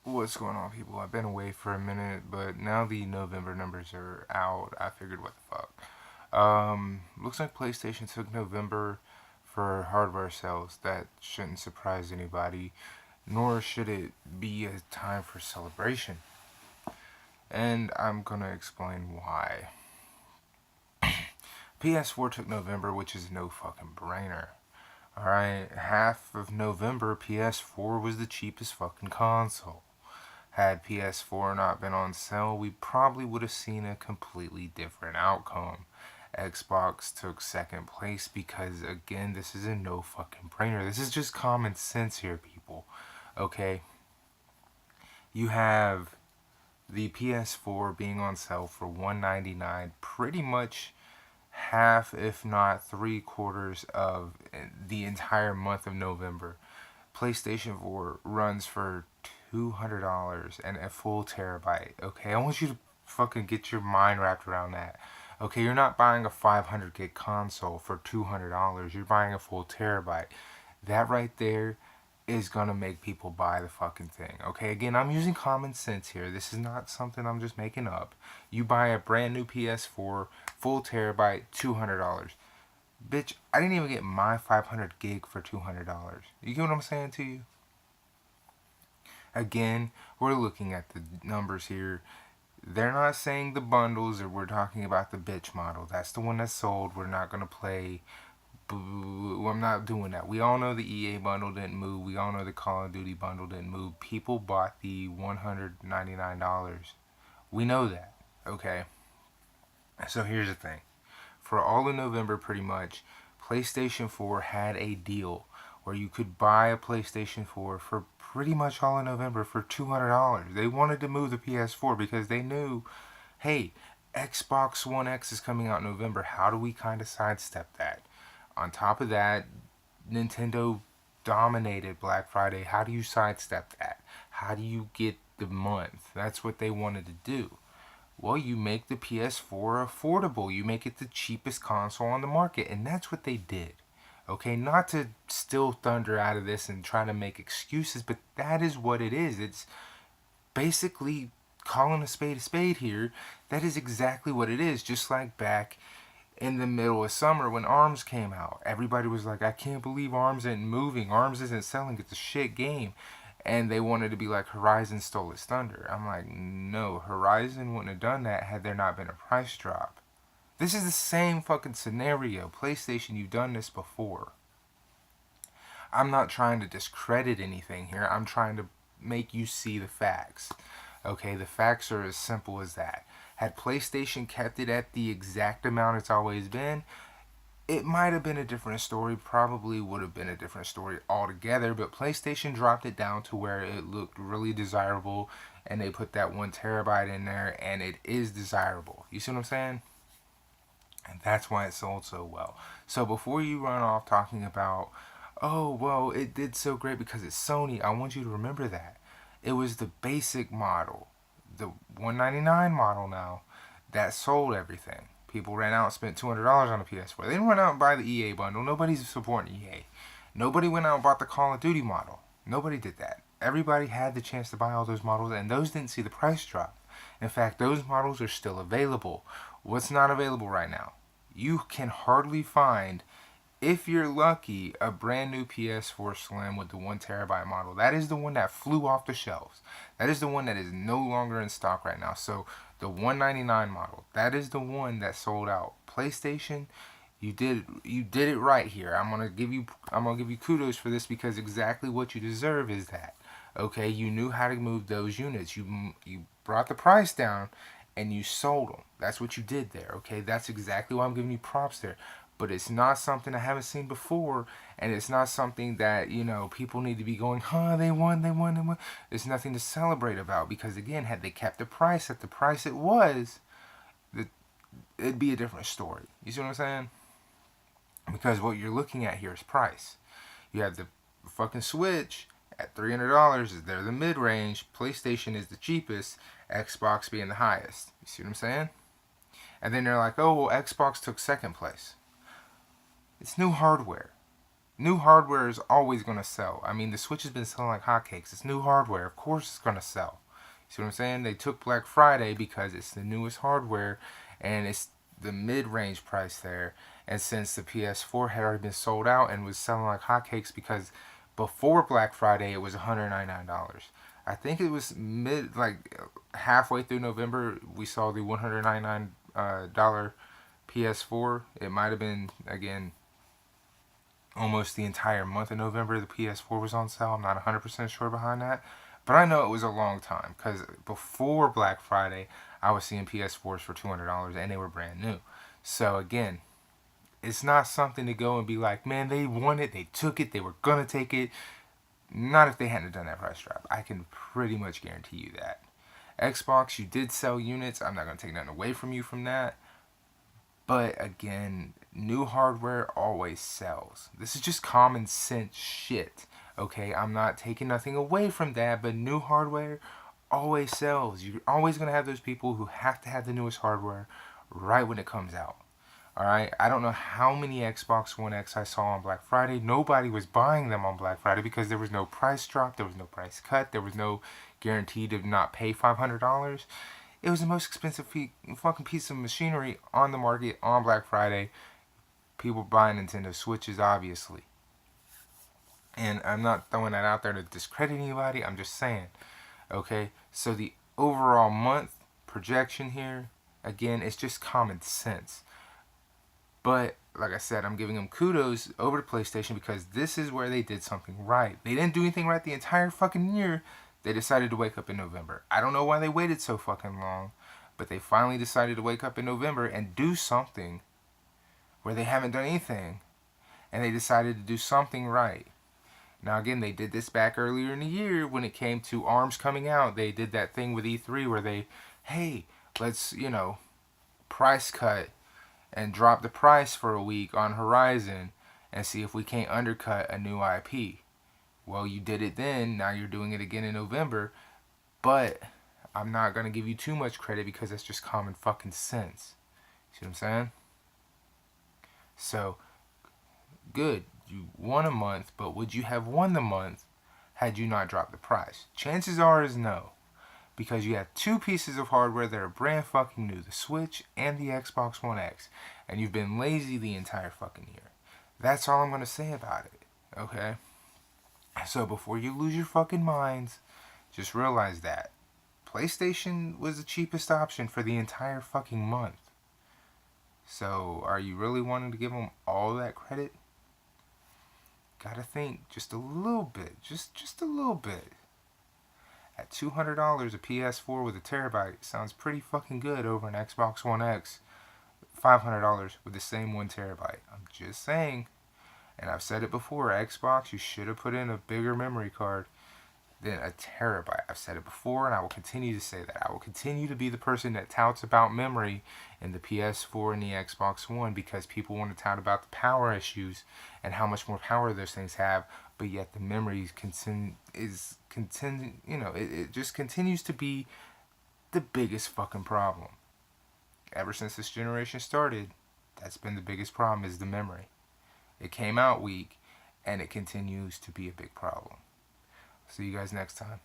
What's going on, people? I've been away for a minute, but now the November numbers are out. I figured, what the fuck? Looks like PlayStation took November for hardware sales. That shouldn't surprise anybody, nor should it be a time for celebration. And I'm gonna explain why. PS4 took November, which is no fucking brainer. Alright, half of November, PS4 was the cheapest fucking console. Had PS4 not been on sale, we probably would have seen a completely different outcome. Xbox took second place because, again, this is a no fucking brainer. This is just common sense here, people. Okay? You have the PS4 being on sale for $199, pretty much half, if not three quarters, of the entire month of November. PlayStation 4 runs for $200 and a full terabyte. Okay, I want you to fucking get your mind wrapped around that. Okay, you're not buying a 500 gig console for $200. You're buying a full terabyte. That right there is gonna make people buy the fucking thing. Okay, again, I'm using common sense here. This is not something I'm just making up. You buy a brand new PS4, full terabyte, $200. Bitch, I didn't even get my 500 gig for $200. You get what I'm saying to you? Again, we're looking at the numbers here. They're not saying the bundles, or we're talking about the bitch model. That's the one that's sold. We're not going to play. I'm not doing that. We all know the EA bundle didn't move. We all know the Call of Duty bundle didn't move. People bought the $199. We know that. Okay? So here's the thing. For all of November, pretty much, PlayStation 4 had a deal where you could buy a PlayStation 4 for pretty much all of November for $200. They wanted to move the PS4 because they knew, hey, Xbox One X is coming out in November. How do we kind of sidestep that? On top of that, Nintendo dominated Black Friday. How do you sidestep that? How do you get the month? That's what they wanted to do. Well, you make the PS4 affordable. You make it the cheapest console on the market. And that's what they did. Okay, not to steal thunder out of this and try to make excuses, but that is what it is. It's basically calling a spade here. That is exactly what it is. Just like back in the middle of summer when ARMS came out. Everybody was like, I can't believe ARMS isn't moving. ARMS isn't selling. It's a shit game. And they wanted to be like, Horizon stole its thunder. I'm like, no, Horizon wouldn't have done that had there not been a price drop. This is the same fucking scenario. PlayStation, you've done this before. I'm not trying to discredit anything here. I'm trying to make you see the facts. Okay, the facts are as simple as that. Had PlayStation kept it at the exact amount it's always been, it might have been a different story. Probably would have been a different story altogether. But PlayStation dropped it down to where it looked really desirable, and they put that 1 terabyte in there, and it is desirable. You see what I'm saying? And that's why it sold so well. So before you run off talking about, oh, well, it did so great because it's Sony, I want you to remember that. It was the basic model, the 199 model now, that sold everything. People ran out and spent $200 on a PS4. They didn't run out and buy the EA bundle. Nobody's supporting EA. Nobody went out and bought the Call of Duty model. Nobody did that. Everybody had the chance to buy all those models, and those didn't see the price drop. In fact, those models are still available. What's not available right now? You can hardly find, if you're lucky, a brand new PS4 Slim with the 1 terabyte model. That is the one that flew off the shelves. That is the one that is no longer in stock right now. So the 199 model, that is the one that sold out. PlayStation, you did it right here. I'm gonna give you kudos for this because exactly what you deserve is that. Okay, you knew how to move those units. You brought the price down and you sold them. That's what you did there. Okay, that's exactly why I'm giving you props there. But it's not something I haven't seen before, and it's not something that people need to be going, huh? They won, they won, they won. There's nothing to celebrate about because again, had they kept the price at the price it was, it'd be a different story. You see what I'm saying? Because what you're looking at here is price. You have the fucking Switch at $300. They're the mid range. PlayStation is the cheapest. Xbox being the highest. You see what I'm saying? And then they're like, oh, well, Xbox took second place. It's new hardware. new hardware is always going to sell. I mean, the Switch has been selling like hotcakes. It's new hardware. Of course it's going to sell. See what I'm saying? They took Black Friday because it's the newest hardware and it's the mid-range price there. And since the PS4 had already been sold out and was selling like hotcakes because before Black Friday it was $199. I think it was like halfway through November we saw the $199 PS4. It might have been again almost the entire month of November the PS4 was on sale. I'm not 100% sure behind that. But I know it was a long time because before Black Friday, I was seeing PS4s for $200 and they were brand new. So again, it's not something to go and be like, man, they won it, they took it, they were going to take it. Not if they hadn't done that price drop. I can pretty much guarantee you that. Xbox, you did sell units. I'm not going to take nothing away from you from that. But again, new hardware always sells. This is just common sense shit. Okay, I'm not taking nothing away from that, but new hardware always sells. You're always going to have those people who have to have the newest hardware right when it comes out. Alright, I don't know how many Xbox One X I saw on Black Friday. Nobody was buying them on Black Friday because there was no price drop, there was no price cut, there was no guarantee to not pay $500. It was the most expensive fucking piece of machinery on the market on Black Friday. People buying Nintendo Switches, obviously. And I'm not throwing that out there to discredit anybody. I'm just saying. Okay? So the overall month projection here, again, it's just common sense. But, like I said, I'm giving them kudos over to PlayStation because this is where they did something right. They didn't do anything right the entire fucking year. They decided to wake up in November. I don't know why they waited so fucking long, but they finally decided to wake up in November and do something where they haven't done anything. And they decided to do something right. Now, again, they did this back earlier in the year when it came to ARMS coming out. They did that thing with E3 where they, hey, let's, price cut and drop the price for a week on Horizon and see if we can't undercut a new IP. Well, you did it then. Now you're doing it again in November. But I'm not going to give you too much credit because that's just common fucking sense. See what I'm saying? So, good. You won a month, but would you have won the month had you not dropped the price? Chances are is no. Because you have two pieces of hardware that are brand fucking new, the Switch and the Xbox One X, and you've been lazy the entire fucking year. That's all I'm going to say about it, okay? So before you lose your fucking minds, just realize that PlayStation was the cheapest option for the entire fucking month. So are you really wanting to give them all that credit? Gotta think just a little bit, just a little bit. At $200, a PS4 with a terabyte sounds pretty fucking good over an Xbox One X. $500 with the same 1 terabyte. I'm just saying. And I've said it before, Xbox, you should have put in a bigger memory card than a terabyte. I've said it before and I will continue to say that. I will continue to be the person that touts about memory in the PS4 and the Xbox One because people want to tout about the power issues and how much more power those things have, but yet the memory it just continues to be the biggest fucking problem. Ever since this generation started, that's been the biggest problem is the memory. It came out weak and it continues to be a big problem. See you guys next time.